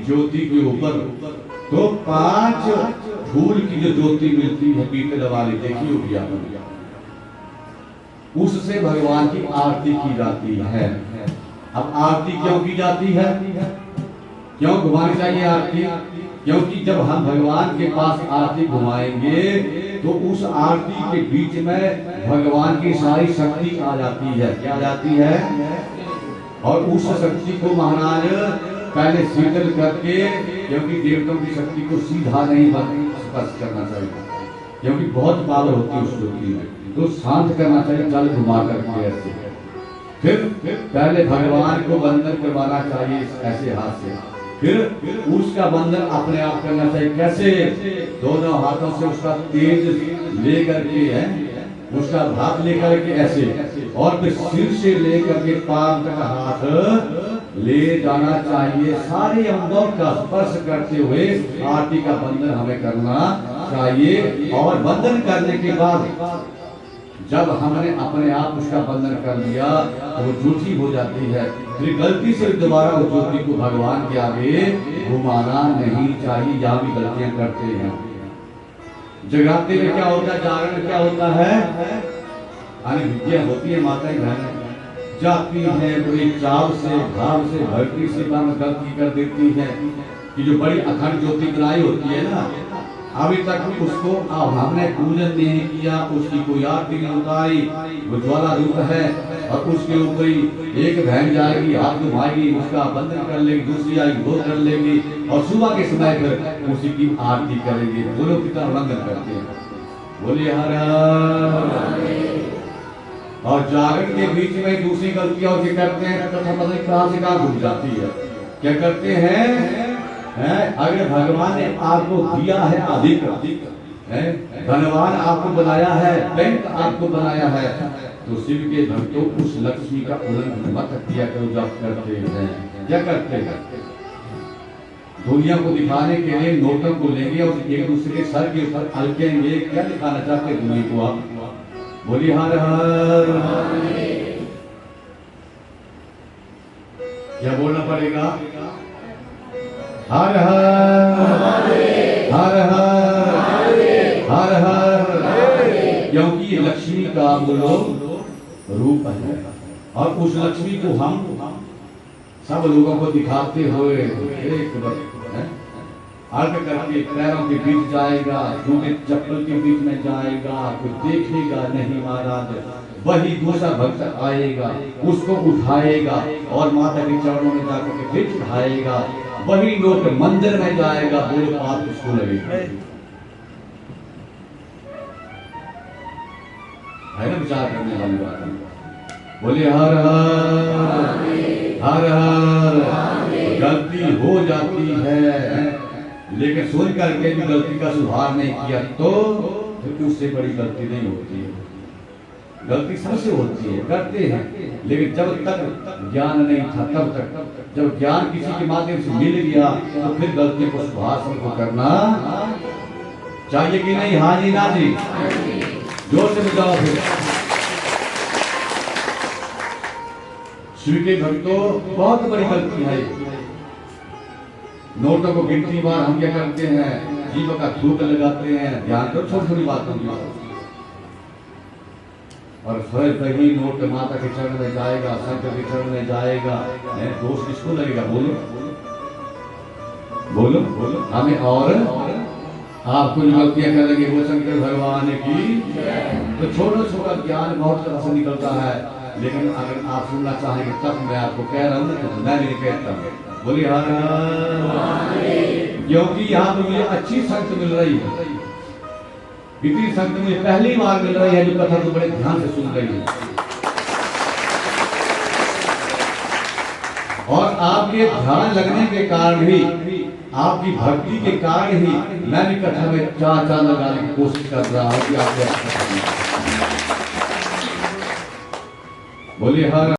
ज्योति के ऊपर तो 5 फूल की जो ज्योति मिलती है पीतल वाली, देखी होगी आपने, उससे भगवान की आरती की जाती है। अब आरती क्यों की जाती है, क्यों घुमानी चाहिए आरती? क्योंकि जब हम भगवान के पास आरती घुमाएंगे तो उस आरती के बीच में भगवान की सारी शक्ति आ जाती है। क्या आ जाती है? और उस शक्ति को महाराज पहले शीतल करके, क्योंकि देवताओं की शक्ति को सीधा नहीं स्पर्श करना चाहिए, क्योंकि बहुत पावर होती है उस ज्योति में, तो शांत करना चाहिए जल घुमा करके ऐसे। फिर पहले भगवान को बंधन करवाना चाहिए ऐसे हाथ से, फिर उसका बंधन अपने आप करना चाहिए। कैसे? दोनों हाथों से उसका तेज ले करके है, उसका भाप लेकर के ऐसे, और फिर सिर से लेकर के पांव तक हाथ ले जाना चाहिए। सारे अंगों का स्पर्श करते हुए आरती का बंधन हमें करना चाहिए। और बंधन करने के बाद जब हमने अपने आप उसका बंधन कर लिया तो वो झूठी हो जाती है। फिर गलती से दोबारा उस ज्योति को भगवान के आगे घुमाना नहीं चाहिए। यहाँ भी गलतियां करते हैं। जगराते में क्या होता है, जागरण में क्या होता है, विद्या होती है, माता ही बहन जाती है, बड़ी चाव से भाव से भक्ति सेवा में गलती कर देती है कि जो बड़ी अखंड ज्योति बनाई होती है ना, अभी तक उसको हमने पूजन नहीं किया, उसकी कोई आरती नहीं उतारी, वो ज्वाला रूप है, और उसके ऊपर एक बहन जाएगी, हाथ घुमाएगी, उसका बंधन कर लेगी, दूसरी आएगी वो कर लेगी, और सुबह के समय पर उसी की आरती करेंगे। वो लोग कितना उल्लंघन करते हैं, बोलिए हर हर। और जागरण के बीच में दूसरी गलतियां और करते हैं, कथा पता नहीं कहां से कहां घुस जाती है। क्या करते हैं? अगर भगवान ने आपको दिया है अधिक है, धनवान आपको बनाया है, बैंक आपको बनाया है, तो शिव के भक्तों उस लक्ष्मी का उल्लंघन मत किया करो जो आप करते हैं। क्या करते हैं? दुनिया को दिखाने के लिए नोटों को लेंगे और एक दूसरे के सर के ऊपर अलकेंगे। क्या दिखाना चाहते हैं दुनिया को आप? बोलिए हर हर। क्या बोलना पड़ेगा? हर हर हर हर हर हर। क्योंकि ये लक्ष्मी का बोलो रूप है, और उस लक्ष्मी को हम सब लोगों को दिखाते हुए एक अर्घ करके पैरों के बीच जाएगा, जूते चप्पल के बीच में जाएगा, कोई देखेगा नहीं महाराज। वही दूसरा भक्त आएगा, उसको उठाएगा और माता के चरणों में जाकर के फिर चढ़ाएगा। वही लोग मंदिर में जाएगा, बोले बात उसको लगेगा, है ना विचार करने वाली बात। बोले हर हर हर हर। गलती हो जाती है, लेकिन सुन करके भी गलती का सुधार नहीं किया तो उससे बड़ी गलती नहीं होती है। गलती सबसे होती है, करते हैं, लेकिन जब तक ज्ञान नहीं था तब तक, जब ज्ञान किसी के माध्यम से मिल गया तो फिर गलती को सुधार सबको करना चाहिए कि नहीं? हाँ जी ना जी, जोर से बताओ। फिर शिव के भक्तों बहुत बड़ी गलती है, नोटों को गिनती बार हम क्या करते हैं, जीव का थूक लगाते हैं। ध्यान करो, छोटी छोटी बातों की। और फिर कहीं नोट माता के चरण में जाएगा, शंकर के चरण में जाएगा, दोष किसको लगेगा? बोलो बोलो बोलो। हमें और आपको जो गलतियां करेंगे वो शंकर भगवान की। तो छोटा छोटा ज्ञान बहुत तरह से निकलता है, लेकिन अगर आप सुनना चाहेंगे तब मैं आपको कह रहा हूँ, तो मैं नहीं कहता हूँ। बोलिए हर हर। क्योंकि यहाँ पर मुझे अच्छी संगत मिल रही है, इतनी संगत मुझे पहली बार मिल रही है जो कथा तो बड़े ध्यान से सुन रही है, और आपके ध्यान लगने के कारण ही, आपकी भक्ति के कारण ही मैं भी कथा में चार चांद लगाने की कोशिश कर रहा हूँ कि आप बोलिए हर